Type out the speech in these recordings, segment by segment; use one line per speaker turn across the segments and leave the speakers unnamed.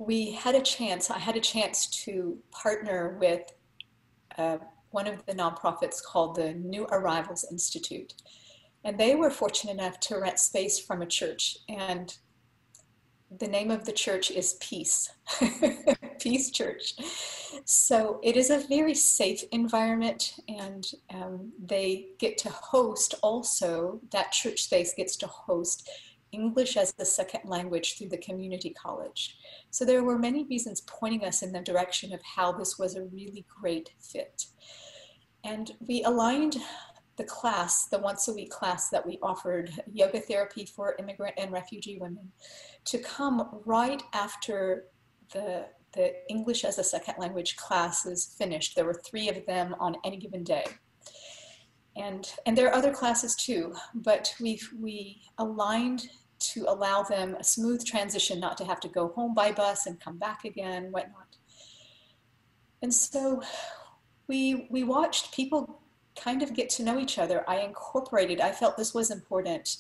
I had a chance to partner with one of the nonprofits called the New Arrivals Institute. And they were fortunate enough to rent space from a church. And the name of the church is Peace, Peace Church. So it is a very safe environment, and they get to host also, that church space gets to host English as a second language through the community college. So there were many reasons pointing us in the direction of how this was a really great fit. And we aligned the class, the once-a-week class that we offered, yoga therapy for immigrant and refugee women, to come right after the English as a second language class is finished. There were 3 of them on any given day. And there are other classes too, but we aligned to allow them a smooth transition, not to have to go home by bus and come back again, whatnot. And so we watched people kind of get to know each other. I felt this was important.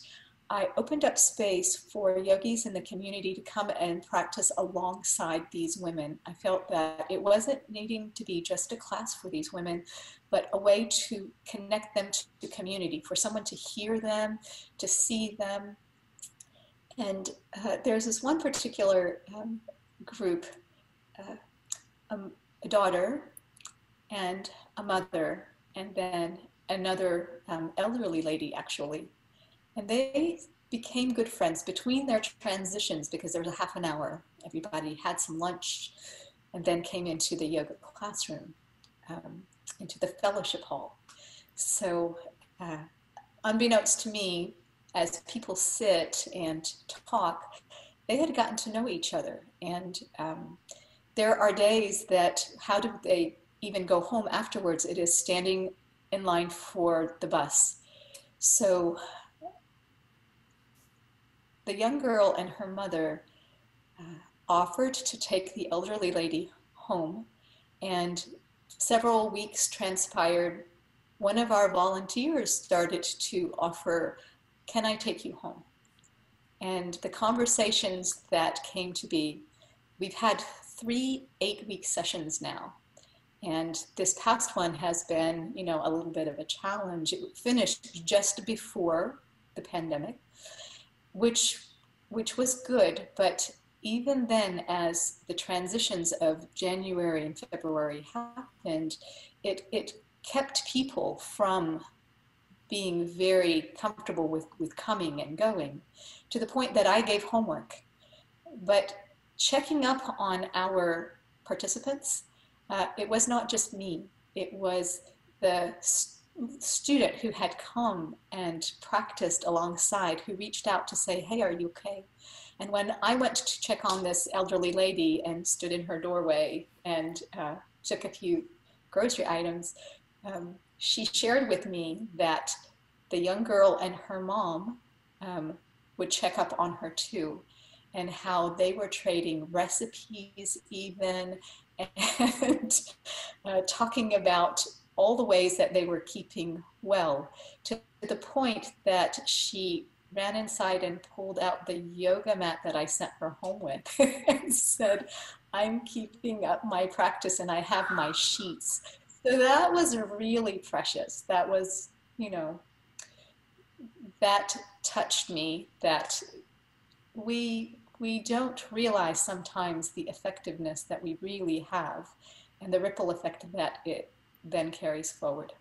I opened up space for yogis in the community to come and practice alongside these women. I felt that it wasn't needing to be just a class for these women, but a way to connect them to community, for someone to hear them, to see them. And there's this one particular group, a daughter and a mother, and then another elderly lady, actually. And they became good friends between their transitions, because there was a half an hour. Everybody had some lunch and then came into the yoga classroom, into the fellowship hall. So unbeknownst to me, as people sit and talk, they had gotten to know each other. And there are days that, how do they even go home afterwards? It is standing in line for the bus. So the young girl and her mother offered to take the elderly lady home, and several weeks transpired. One of our volunteers started to offer, "Can I take you home?" And the conversations that came to be, we've had 3 8-week sessions now. And this past one has been, you know, a little bit of a challenge. It finished just before the pandemic, which was good. But even then, as the transitions of January and February happened, it kept people from being very comfortable with coming and going, to the point that I gave homework. But checking up on our participants, it was not just me. It was the student who had come and practiced alongside, who reached out to say, "Hey, are you okay?" And when I went to check on this elderly lady and stood in her doorway and took a few grocery items, she shared with me that the young girl and her mom would check up on her too, and how they were trading recipes even, and talking about all the ways that they were keeping well, to the point that she ran inside and pulled out the yoga mat that I sent her home with and said, "I'm keeping up my practice and I have my sheets." So that was really precious. That was, you know, that touched me, that we don't realize sometimes the effectiveness that we really have, and the ripple effect that it then carries forward.